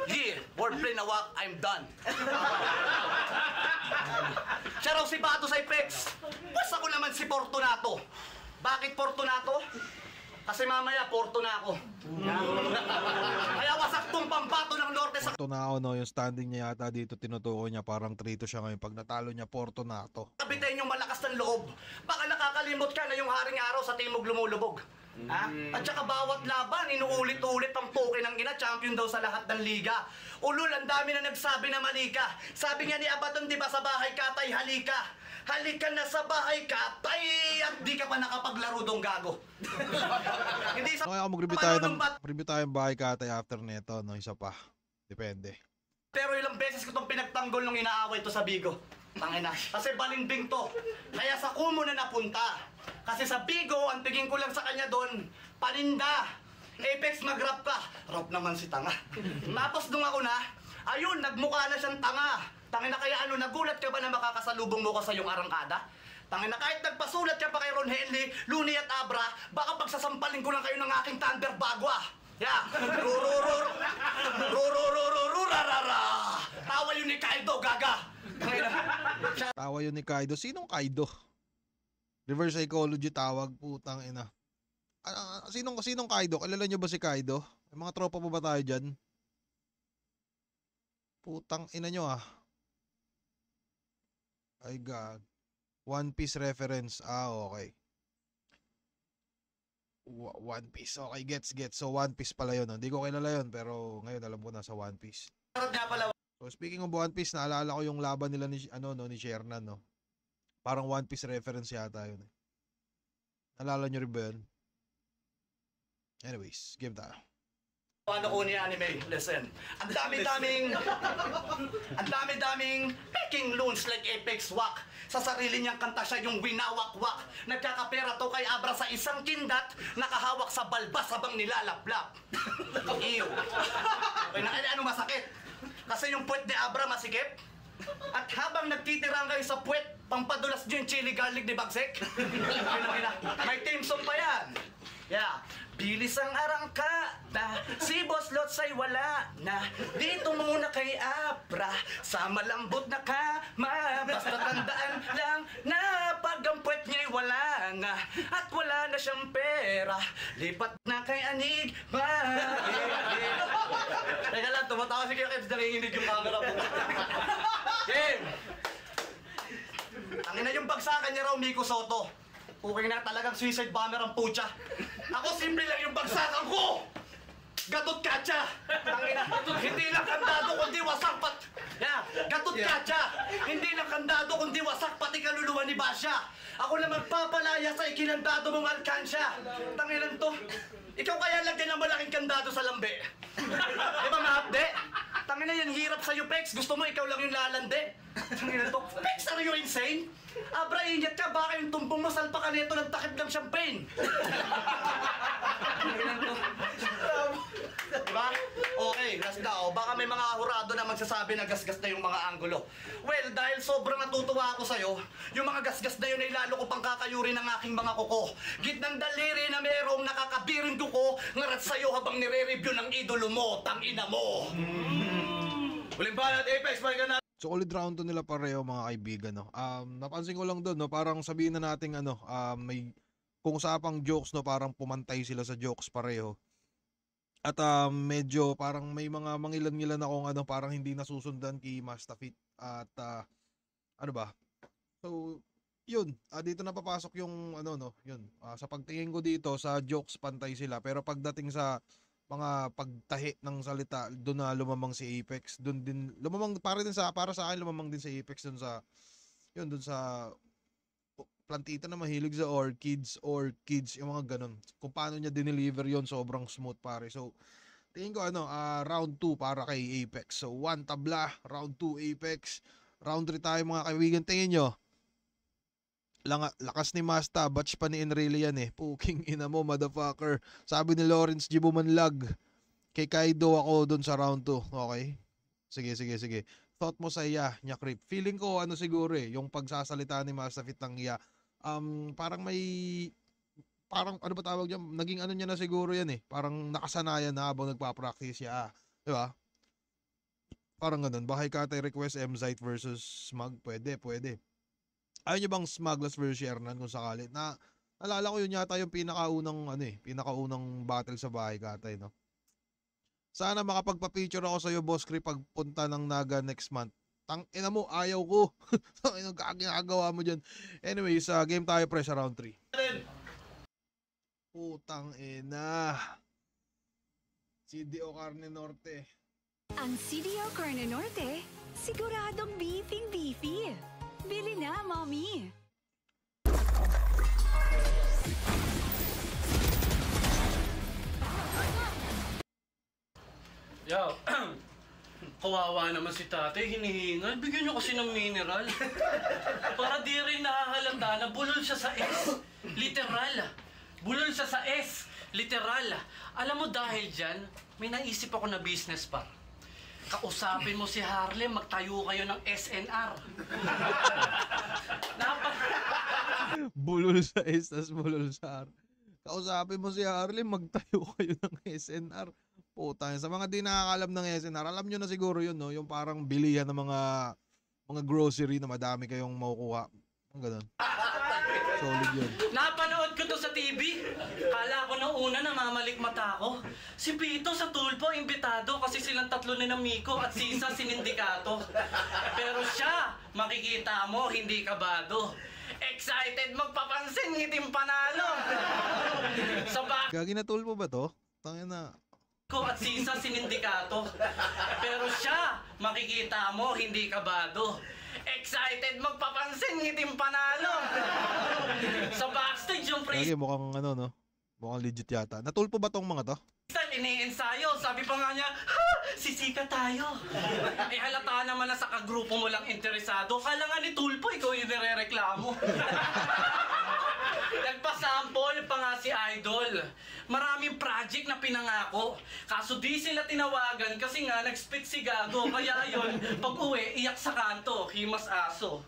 Yeah, wordplay na wak, I'm done. Siya raw si Bato sa Apex. Basta ko naman si Fortunato. Bakit Fortunato? Kasi mamaya Porto na ako. Kaya wasak tong Pambato ng Norte sa... Porto na ako, no? Yung standing niya yata dito, tinutukoy niya parang 3-2 siya ngayon. Pag natalo niya, Porto na to. Kapitain yung malakas ng loob. Baka nakakalimot ka na yung haring araw sa timog lumulubog. Ha? At saka bawat laban, inuulit-ulit ang poke ng ina, champion daw sa lahat ng liga. Ulul, ang dami na nagsabi na mali ka. Sabi nga ni Abaton, di ba sa bahay katay, halika. Halika na sa bahay katay at di ka pa nakapaglaro dong gago. Hindi sa... So, kaya mag-review tayo ng bahay katay after neto, no? Isa pa. Depende. Pero ilang beses ko itong pinagtanggol nung inaaway to sa Bigo. Tangina. Kasi balimbing to. Kaya sa Kumu na napunta. Kasi sa Bigo, ang tingin ko lang sa kanya doon, paninda. Apex, mag-rap ka. Rap naman si tanga. Tapos nung ako na, ayun, nagmukha na siyang tanga. Tangina, kaya ano, nagulat ka ba na makakasalubong mo ka sa iyong arangkada? Tangina, kahit nagpasulat ka pa kay Ron Henley, Looney at Abra, baka pagsasampalin ko lang kayo ng aking Thunder Bagwa. Yeah. Rururururururururururururara. Tawa yun ni Kaido, gaga. Tawa yun ni Kaido. Sinong Kaido? Reverse psychology tawag, putang ina. Sinong Kaido? Kilala nyo ba si Kaido? May mga tropa pa ba tayo dyan? Putang ina nyo ah. Ay God. One Piece reference. Ah, okay. One Piece. Okay, gets. So One Piece pala yun. Hindi ko kilala yun, pero ngayon alam ko na sa One Piece. So speaking of One Piece, naalala ko yung laban nila ni ni Shernan, no. Parang One Piece reference yata yun. Naalala nyo rin ba yun? Anyways, game tayo. Ano ko ni anime? Listen. Ang dami-daming peking loons like Apex Wak. Sa sarili niyang kanta siya yung winawak-wak. Nagkakapera to kay Abra sa isang kindat, nakahawak sa balbas habang nilalaplap. Ew. Ano masakit? Kasi yung puwet ni Abra masikip. At habang nagtitirang kayo sa puwet, pampadulas niyo yung chili garlic ni Bagsek. May team song pa yan. Yeah. Bilis ang arangkada, si Boss Lots ay wala na. Dito muna kay Abra, sa malambot na kama. Basta tandaan lang na pag ang puwet niya'y wala na. At wala na siyang pera, lipat na kay Enigma. Teka lang, tumatawa si Kuya Kebs, nanginginig yung camera po. Game! Tangina yung bagsakan niya raw, Miko Soto. Okay na talagang suicide bomber ang putya. Ako simple lang yung bagsakan ko! Gatot katsa! Tangina, hindi lang kandado kundi wasak Yeah, gatot katsa! Hindi lang kandado kundi wasak pati kaluluwa ni Basya. Ako na magpapalaya sa ikinandado mong alkansya. Tanginan to. Ikaw kaya lagyan ng malaking kandado sa lambe. Di ba mahapde? Tangina yan, hirap sa'yo, Pex. Gusto mo ikaw lang yung lalande. Tangina to. Pex, are you insane? Abra, ingat ka. Baka yung tumpong mo salpa ka nito ng takip ng champagne. Tangina to. Diba? Okay, last na. O, baka may mga ahurado na magsasabi na gasgas na yung mga anggulo. Well, dahil sobrang natutuwa ako sa'yo, yung mga gasgas na yun ay lalo ko pang kakayuri ng aking mga kuko. Gitnang daliri na merong nakakabirin kuko, ngarat sa'yo habang nire-review ng idolo mo, tangina mo. Huling banat, Apex, balikan natin. So ulit round to nila pareho mga kaibigan, no. Napansin ko lang doon, no, parang sabihin na nating may kung usapang jokes, no, parang pumantay sila sa jokes pareho. At medyo parang may mga mangilan-ngilan akong parang hindi nasusundan kay Mastafit at ano ba? So yun, dito na papasok yung yun. Sa pagtingin ko dito sa jokes pantay sila, pero pagdating sa mga pagtahi ng salita, doon na lumamang si Apex. Doon din lumamang para sa akin lumamang din si Apex doon sa plantita na mahilig sa orchids, yung mga ganun. Kung paano niya dineliver yon sobrang smooth pare. So, tingin ko round 2 para kay Apex. So, 1 tabla, round 2 Apex, round 3 tayo mga kaibigan. Tingin nyo, lakas ni Masta, batch pa ni Enrile yan eh. Puking ina mo, motherfucker. Sabi ni Lawrence G. Bumanlag, kay Kaido ako dun sa round 2. Okay? Sige. Thought mo sa iya, nya Creep. Feeling ko siguro yung pagsasalita ni Master Fit ng iya, parang ano ba tawag diyan? Naging niya na siguro yan eh. Parang nakasanayan na habang nagpa-practice siya. Di ba? Parang ganun. Bahay Katay request M-Zite versus Smug. Pwede. Ayaw niyo bang Smugless versus Shernan kung sakali? Naalala ko yun yata yung pinakaunang battle sa Bahay Katay, no? Sana makapagpa-picture ako sa iyo, Boss Creep, pagpunta ng Naga next month. Tangina mo, ayaw ko. Tangina, ginagawa mo diyan. Anyways, game tayo pre sa round 3. Putang ina. CDO Carne Norte. Ang CDO Carne Norte, siguradong beefy. Bili na, mommy. Yo, kawawa naman si tatay, hinihingal. Bigyan niyo kasi ng mineral. Para di rin nakahalata na bulol siya sa S. Literal. Bulol siya sa S. Literal. Alam mo dahil dyan, may naisip ako na business par. Kausapin mo si Harlem, magtayo kayo ng SNR. Bulol sa S, tas bulol sa R. Kausapin mo si Harlem, magtayo kayo ng SNR. Putang, sa mga di nakakalam ng SNR, alam nyo na siguro yun, no? Yung parang bilihan ng mga grocery na madami kayong makukuha. Ang ganun. Solid yun. Napanood ko to sa TV. Kala ko nung una namamalik mata ko. Si Pito sa Tulpo, imbitado kasi silang tatlo ni Miko at si Isa sinindikato. Pero siya, makikita mo, hindi kabado. Excited magpapansin, ngitim panalo. Sa Gagi na Tulpo ba to? Tangin na. At si Isa sinindikato. Pero siya, makikita mo, hindi kabado. Excited magpapansin, ngitim panalo. Sa backstage yung Gagi, mukhang no? Mukhang legit yata. Natulpo ba tong mga to? ini-ensayo. Sabi pa nga niya, sisika tayo. Eh halata naman na sa kagrupo mo lang interesado. Kala nga ni Tulpo, ikaw yung nirereklamo. Nagpa-sample pa nga si Idol. Maraming project na pinangako. Kaso di sila tinawagan kasi nga nag-spit si Gago. Kaya yun, pag uwi, iyak sa kanto, himas aso.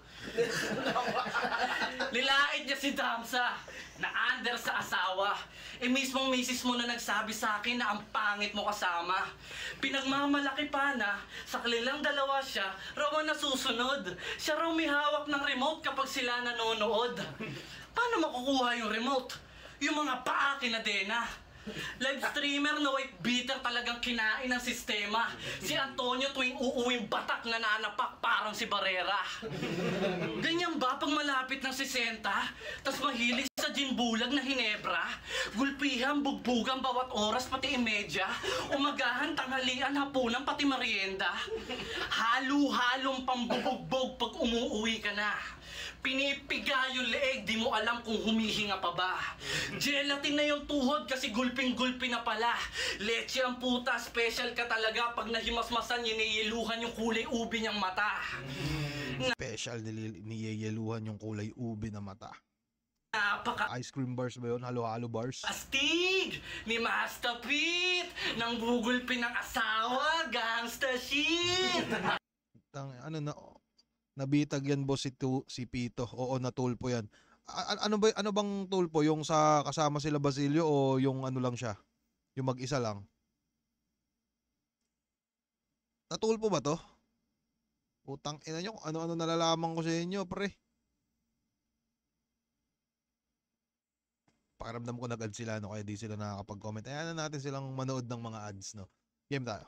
Nilait niya si Damsa na under sa asawa. Eh mismong misis mo na nagsabi sa akin na ang pangit mo kasama. Pinagmamalaki pa na sa kanilang dalawa siya raw ang nasusunod. Siya raw may hawak ng remote kapag sila nanonood. Paano makukuha yung remote? Yung mga paa kinadena. Live streamer na white beater talagang kinain ng sistema. Si Antonio tuwing uuwing batak na nanapak parang si Barrera. Ganyan ba pag malapit ng 60? Tas mahilig sa ginbulag na Hinebra? Gulpihan, bugbugan bawat oras pati imedya? Umagahan, tanghalian, hapunan pati merienda? Halo-halong pambubugbog pag umuuwi ka na. Pinipiga yung leeg, di mo alam kung humihinga pa ba. Gelatin na yung tuhod kasi gulping-gulpi na pala. Leche ang puta, special ka talaga pag nahimasmasan, yiniyiluhan yung kulay ubi niyang mata. Special niyeyeluhan yung kulay ubi na mata. Napaka Ice cream bars ba yun? Halo-halo bars? astig ni Master Pete nang bugulpin ng asawa, gangsta shit. Nabitag yan boss si Pito. Oo, natulpo yan. Ano bang tulpo? Yung sa kasama sila Basilio o yung ano lang siya? Yung mag-isa lang? Natulpo ba to? Utang ina nyo, ano-ano nalalaman ko sa inyo, pre. Pakiramdam ko nag-add sila, no? Kaya di sila nakakapag-comment. Ayan na natin silang manood ng mga ads, no? Game tayo.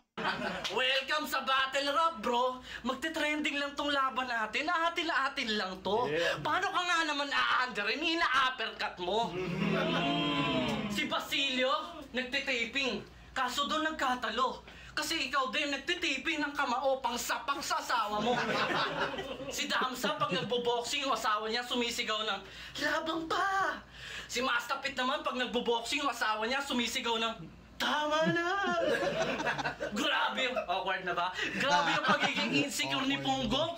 Welcome sa Battle Rap, bro. Magte-trending lang tong laban natin. Aatil-atil lang to. Yeah. Paano ka nga naman a-underin? Ina-uppercut mo. Si Basilio, nagtitaping. Kaso doon nagkatalo. Kasi ikaw din, nagtitaping ng kamao pang sapak sa asawa mo. Si Damsa, pag nagbo-boxing, yung asawa niya sumisigaw ng, labang pa! Si Mastapit naman, pag nagbo-boxing, yung asawa niya sumisigaw ng, tama na! Grabe yung, awkward na ba? Grabe yung pagiging insecure ni Punggong.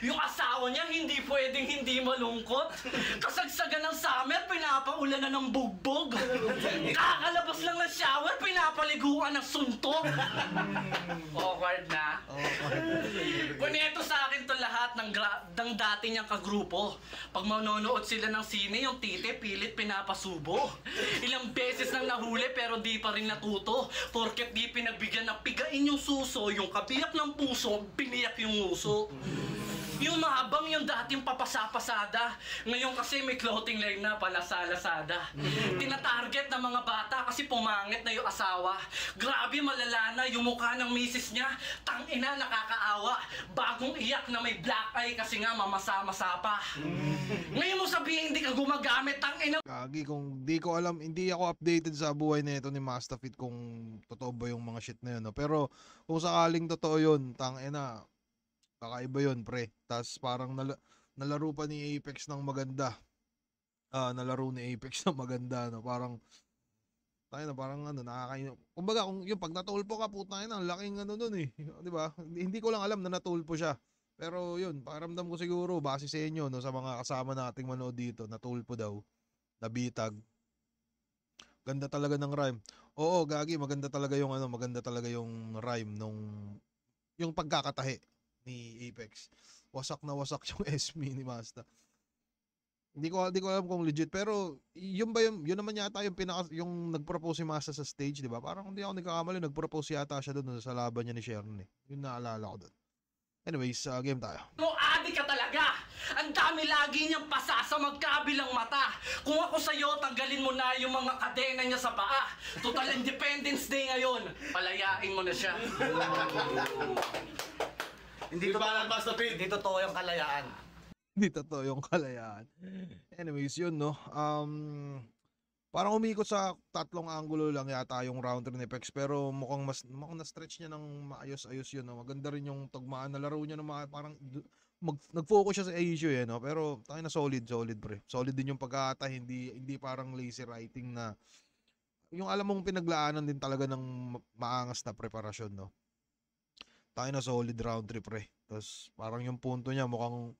Yung asawa niya hindi pwedeng hindi malungkot. Kasagsagan ng summer, pinapaulan na ng bugbog. Kakalabas lang ng shower, pinapaliguan ng suntok. Awkward na. Kuneto sa akin to lahat ng dati niyang kagrupo. Pag manonood sila ng sine, yung tite pilit pinapasubo. Ilang beses nang nahuli pero di pa rin natuto. Porket di pinagbigyan ng pigain yung suso, yung kabiyak ng puso, biniyak yung uso. Yung mahabang yung dating papasapasada. Ngayon kasi may clothing line na pala sa Lazada. Tinatarget ng mga bata kasi pumangit na yung asawa. Grabe malala na yung mukha ng misis niya. Tangina nakakaawa. Bagong iyak na may black eye kasi nga mamasa-masa pa. Ngayon mo sabihin hindi ka gumagamit, tangina. Gagi, kung di ko alam, hindi ako updated sa buhay na ito ni Mastafit kung totoo ba yung mga shit na yun. No? Pero kung sakaling totoo yun, tangina, kakaiba yun, pre. Tas parang nalaro pa ni Apex ng maganda. Nalaro ni Apex ng maganda, no? Parang tayo na parang ano, nakakain. Kumbaga, kung yung pag natulpo ka, puta na, ang laking ano nun eh. 'Di ba? Hindi ko lang alam na natulpo siya. Pero yun, pakiramdam ko siguro base sa inyo, no, sa mga kasama nating manood dito, natulpo daw, nabitag. Ganda talaga ng rhyme. Oo, gagi, maganda talaga yung ano, maganda talaga yung rhyme nung yung pagkakatahi ni Apex. Wasak na wasak yung SME ni Masta. Hindi ko alam kung legit, pero yun naman yata yung nag-propose si Masta sa stage, di ba? Parang hindi ako nagkakamali, nag-propose yata siya doon sa laban niya ni Sharon eh. Yun naalala ko doon. Anyways, game tayo. No, adi ka talaga! Ang dami lagi niyang pasa sa magkabilang mata. Kung ako sa'yo, tanggalin mo na yung mga kadena niya sa paa. Total Independence Day ngayon. Palayain mo na siya. Hindi totoo yung kalayaan. Hindi totoo yung kalayaan. Anyways, yun, no? Parang umikot sa tatlong angulo lang yata yung round 3 ni Apex, pero mukhang na-stretch niya ng maayos-ayos yun, no? Maganda rin yung tugmaan na laro niya ng mga parang nag-focus siya sa issue, eh, no? Pero tayo na solid, pre. Solid din yung pagkakata, hindi parang lazy writing na yung alam mong pinaglaanan din talaga ng maangas na preparasyon, no? Tayo na solid round 3, pre. Tapos parang yung punto niya mukhang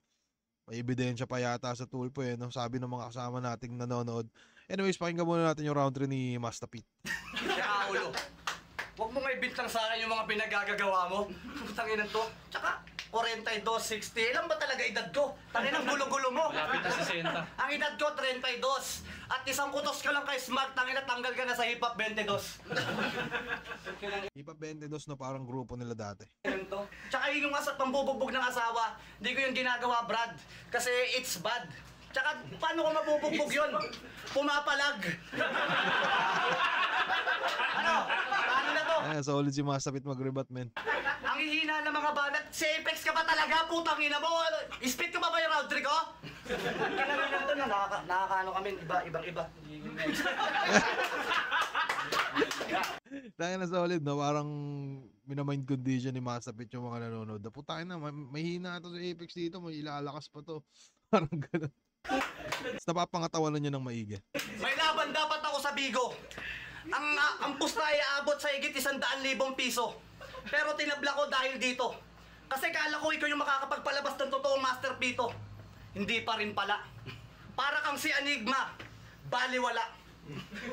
may ebidensya pa yata sa tulpo, eh, no? Sabi ng mga kasama nating nanonood. Anyways, pakinggan muna natin yung round 3 ni Mastapit. Kaya ulo, huwag mo nga ibintang sa akin yung mga pinagagagawa mo. Tanginan to. Tsaka, 42, 60. Ilan ba talaga edad ko? Tanginan, gulo-gulo mo. Lapit na 60. Ang edad ko, 32. At isang kutos ka lang kay Smart, tanginan, tanggal ka na sa hip-hop 22. Hip-hop 22, no? Parang grupo nila dati. Tsaka yun yung asat pambubugbog ng asawa. Hindi ko yung ginagawa, Brad. Kasi it's bad. Tsaka, paano ko mabubugbog yun? Pumapalag. Ano? Paano na to? Solid si Mastapit mag-rebat, men. Ang hihina ng mga banat. Si Apex ka ba talaga? Putang ina mo. Spit ko ba yung round 3 ko? Kailangan lang to na nakakaano kami. Ibang-iba. Tayo na solid, no? Parang minamind condition ni Mastapit yung mga nanonood. Putang na, may hina to si Apex dito. May ilalakas pa to. Parang gano'n. Napapangatawanan niya ng maigi. May laban dapat ako sa Bigo. Ang pusta ay aabot sa higit 100,000 piso. Pero tinabla ko dahil dito. Kasi kala ko ikaw yung makakapagpalabas ng totoong Master Pito. Hindi pa rin pala. Para kang si Enigma. Baliwala.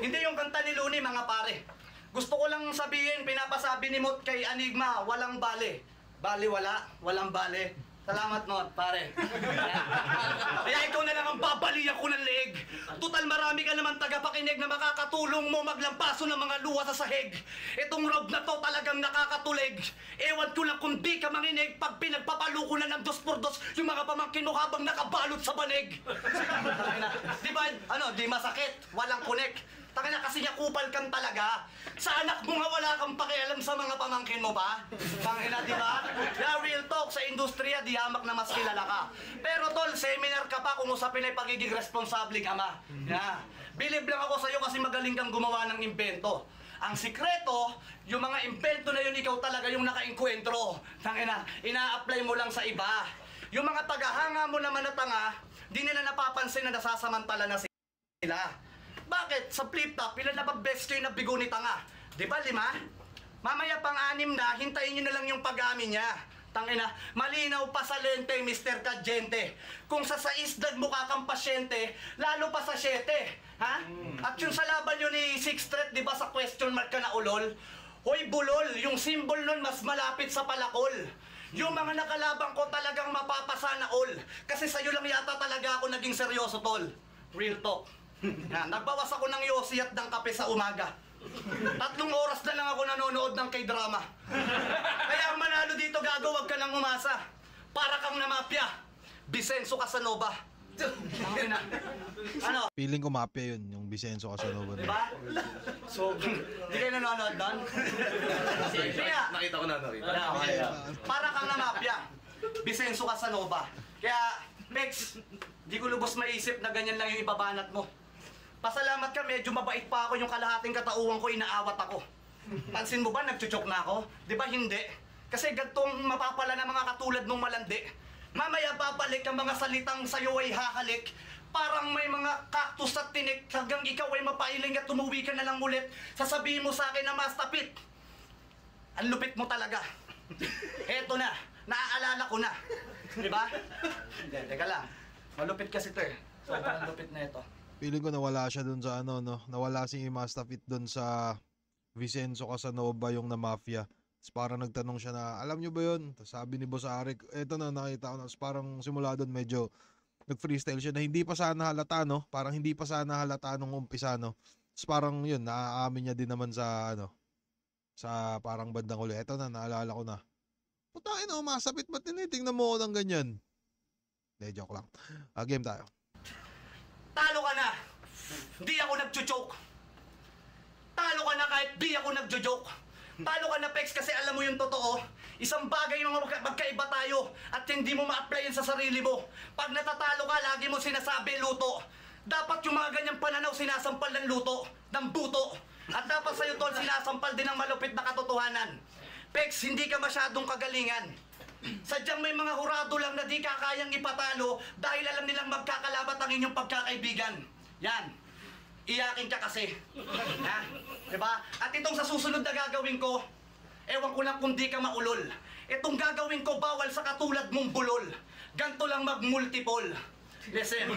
Hindi yung kanta ni Looney, mga pare. Gusto ko lang sabihin, pinapasabi ni Mot kay Enigma, walang bale. Baliwala, walang bale. Salamat, Mot, pare. Kaya ikaw na lang ang babalian ko ng leeg. Total marami ka naman tagapakinig na makakatulong mo maglampaso ng mga luwa sa sahig. Itong rob na to talagang nakakatulig. Ewan ko lang kung di ka manginig pag pinagpapalo ko na ng 2x2 yung mga pamangkin mo habang nakabalot sa banig. Di ba, di masakit, walang connect. Takina kasi niya kupal kang talaga. Sa anak mo nga wala kang pakialam sa mga pamangkin mo pa. Tangina, di ba? Yeah, real talk, sa industriya, di hamak na mas kilala ka. Pero tol, seminar ka pa kung usapin ay pagiging responsabling ama. Yeah. Believe lang ako sa'yo kasi magaling kang gumawa ng imbento. Ang sikreto, yung mga impento na yun, ikaw talaga yung naka-enkwentro. Tangina, ina-apply mo lang sa iba. Yung mga tagahanga mo naman na tanga, di nila napapansin na nasasamantala na sila. Bakit? Sa flip top, ilan na ba best kayo na bigo ni tanga? Di ba 5? Mamaya pang 6 na, hintayin nyo na lang yung pag-amin niya. Tangina, malinaw pa sa lente, Mr. Kadjente. Kung sa 6 nagmukha kang pasyente, lalo pa sa 7. Ha? At yung sa laban nyo ni Sixth Threat, di ba sa question mark ka na ulol? Hoy, bulol, yung symbol nun mas malapit sa palakol. Yung mga nakalaban ko talagang mapapasana all. Kasi sa'yo lang yata talaga ako naging seryoso, tol. Real talk. Yan, nagbawas ako ng yosi at ng kape sa umaga. 3 oras na lang ako nanonood ng K-drama. Kaya ang manalo dito, gago, wag ka nang umasa. Para kang namapya. Vicenzo Casanova. Ano? Feeling ko mapya yun, yung Vicenzo Casanova. Diba? So, di kayo nanonood doon? Kaya, Nakita ko na. para kang namapya. Vicenzo Casanova. Kaya, Bex, di ko lubos maisip na ganyan lang yung ibabanat mo. Pasalamat ka, medyo mabait pa ako, yung kalahating katauhan ko, inaawat ako. Pansin mo ba, nagchuchok na ako? Di ba hindi? Kasi gantong mapapala na mga katulad nung malandi. Mamaya babalik ang mga salitang sa'yo ay hahalik. Parang may mga cactus at tinik hanggang ikaw ay mapailing at tumuwi ka na lang ulit. Sasabihin mo sa akin na mastapit. Ang lupit mo talaga. Eto na, naaalala ko na. Di ba? Hindi, teka lang. Malupit kasi ito eh. Sobrang lupit na ito. Feeling ko nawala siya dun sa ano, no? Nawala si Mastafit dun sa Vicenzo Casanova yung na mafia. Tapos parang nagtanong siya na, alam nyo ba yun? Tapos sabi ni Boss Arik, eto na nakita ko na. Tapos parang simula dun medyo nag-freestyle siya na hindi pa sana halata, no? Parang hindi pa sana halata nung umpisa, no? Tapos parang yun, naaamin niya din naman sa ano, sa parang bandang uli. Eto na, naalala ko na. Putangin o, Mastafit, ba't tinitingnan mo ako ng ganyan? Hindi, joke lang. Game tayo. Talo ka na! Di ako nagchuchoke. Talo ka na kahit di ako nagjo-joke. Talo ka na, Pex, kasi alam mo yung totoo. Isang bagay yung magkaiba tayo at hindi mo ma-apply yun sa sarili mo. Pag natatalo ka, lagi mo sinasabi luto. Dapat yung mga ganyang pananaw sinasampal ng luto, ng buto. At dapat sa'yo, tol, sinasampal din ng malupit na katotohanan. Pex, hindi ka masyadong kagalingan. Sadyang may mga hurado lang na di kakayang ipatalo dahil alam nilang magkakalabat ang inyong pagkakaibigan. Yan. Iyakin ka kasi. Ha? Diba? At itong sa susunod na gagawin ko, ewan ko lang kung di ka maulol. Itong gagawin ko bawal sa katulad mong bulol. Ganto lang mag-multiple. Listen.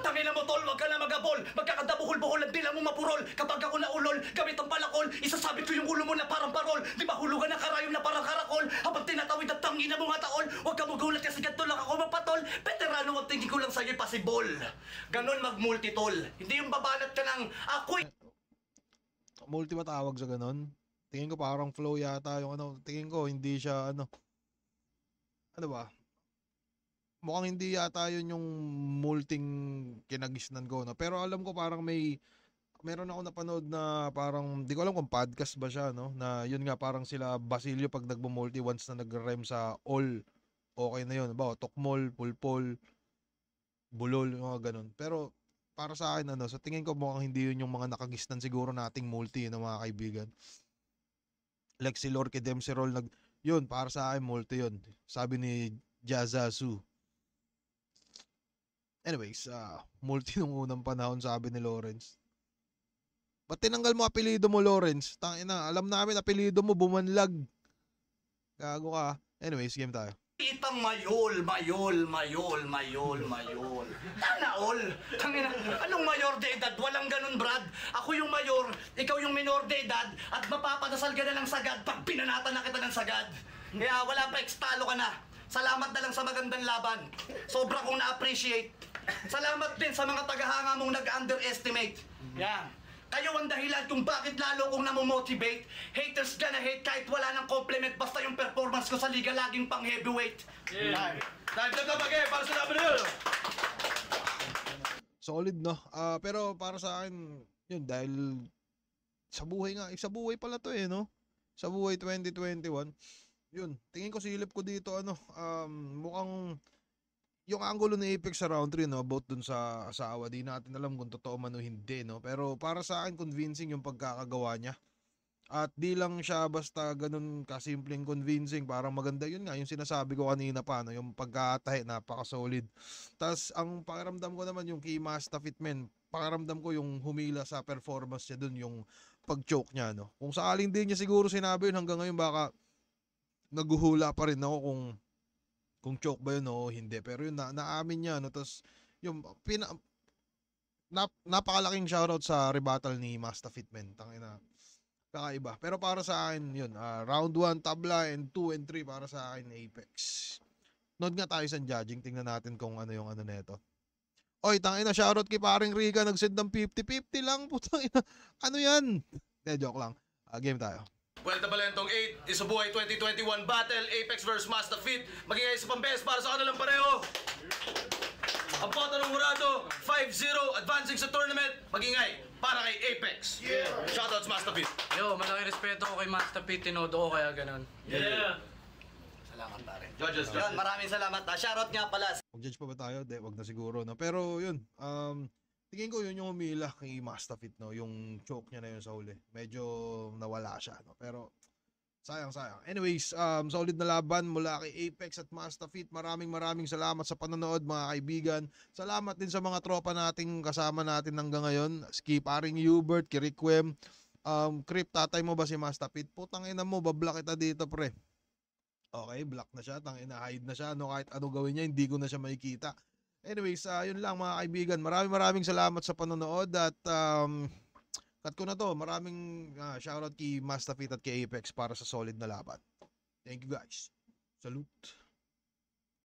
Tangina mo, tol, wag ka na magabol. Magkakadabuhol-buhol ang dila mo mapurol. Kapag ako naulol, gamit ang palakol, isasabit ko yung ulo mo na parang parol. Di ba hulugan ng karayom na parang karakol? Habang tinatawid ang tangina mo nga taol, wag ka magulat kasi ganito lang ako mapatol. Veterano, ang tingin ko lang sa'yo'y pasibol. Ganon mag-multitol. Hindi yung babanat ka ng ako'y... Multi ba tawag sa ganon? Tingin ko parang flow yata yung ano. Tingin ko hindi siya ano. Ano ba? Mukhang hindi yata yun yung multing kinagisnan ko, no? Pero alam ko parang meron ako napanood na parang, di ko alam kung podcast ba siya, no? Na yun nga parang sila Basilio pag nagmo-multi once na nag-rhyme sa all, okay na yun. Ba, tokmol, pulpol, bulol, yung mga ganun. Pero para sa akin, ano, sa tingin ko mukhang hindi yun yung mga nakagisnan siguro nating multi, no, mga kaibigan. Like si Lorque Demserol, yun, para sa akin, multi yun. Sabi ni Jazazu. Anyways, multi nung unang panahon, sabi ni Lawrence. Ba't tinanggal mo apelido mo, Lawrence? Tangina, alam namin apelido mo, bumanlag. Gago ka. Anyways, game tayo. Itang mayol. Tana all. Tangina, anong mayor de edad? Walang ganun, Brad. Ako yung mayor, ikaw yung minor de edad, at mapapadasal ka na lang sagad pag pinanatan na kita ng sagad. Kaya wala pa, talo ka na. Salamat na lang sa magandang laban. Sobra kong na-appreciate. Salamat din sa mga tagahanga mong nag-underestimate. Yan. Kayo ang dahilan kung bakit lalo kong namomotivate. Haters gonna hate kahit wala ng compliment. Basta yung performance ko sa liga laging pang heavyweight. Time na bagay para sa laban na yun. Solid, no? Pero para sa akin, yun, dahil sa buhay nga, sa buhay pala to no? Sa buhay 2021, yun, tingin ko silip ko dito, mukhang yung angulo ni Apex sa round 3, no, about dun sa asawa, di natin alam kung totoo man o hindi, no. Pero para sa akin, convincing yung pagkakagawa niya. At di lang siya basta ganun kasimpleng convincing, parang maganda yun nga, yung sinasabi ko kanina pa, no, yung pagkatahe, napaka-solid. Tas ang pakiramdam ko naman yung kay Mastafit, men, pakiramdam ko yung humila sa performance niya dun, yung pag-choke niya, no. Kung sakaling din niya siguro sinabi yun hanggang ngayon, baka naguhula pa rin ako kung choke ba yun o hindi. Pero yun, naamin niya, no. Tas yung napakalaking shoutout sa rebuttal ni Mastafit, men. Tangina, kakaiba. Pero para sa akin, yun, round 1 tabla, and 2 and 3 para sa akin Apex. Nod nga tayo sa judging, tingnan natin kung ano yung ano neto. Oy, tangina, shoutout kay paring Rica, nagsend ng 50-50 lang, putang ina. Ano yan? Joke lang. Game tayo. Well, Balentong 8, Isubuhay 2021 Battle, Apex vs Mastafit. Magiging isa pang best para sa kanilang pareho. Ang pota ng hurado, 5-0, advancing sa tournament, magingay para kay Apex. Yeah. Shoutouts Mastafit. Yo, malaki respeto ko kay Master P, tinodo ko kaya ganun. Yeah. Salamat pare. Judges. Yan, maraming salamat. Shoutout nga pala. Mag-judge pa ba tayo? Wag na siguro, no? Pero yun, tingin ko yun yung humila kay Mastafit, no? Yung choke niya na yun sa huli. Medyo nawala siya, no? Pero sayang. Anyways, solid na laban mula kay Apex at Mastafit. Maraming salamat sa panonood, mga kaibigan. Salamat din sa mga tropa nating kasama natin hanggang ngayon. Paring Hubert, Kirikwem, Crip, tatay mo ba si Mastafit? Putang ina mo, bablock kita dito, pre. Okay, block na siya, tangina, hide na siya, no, kahit ano gawin niya, hindi ko na siya makikita. Anyways, yun lang mga kaibigan. Maraming salamat sa panonood at cut ko na to. Maraming shoutout kay Mastafit at kay Apex para sa solid na laban. Thank you guys. Salute.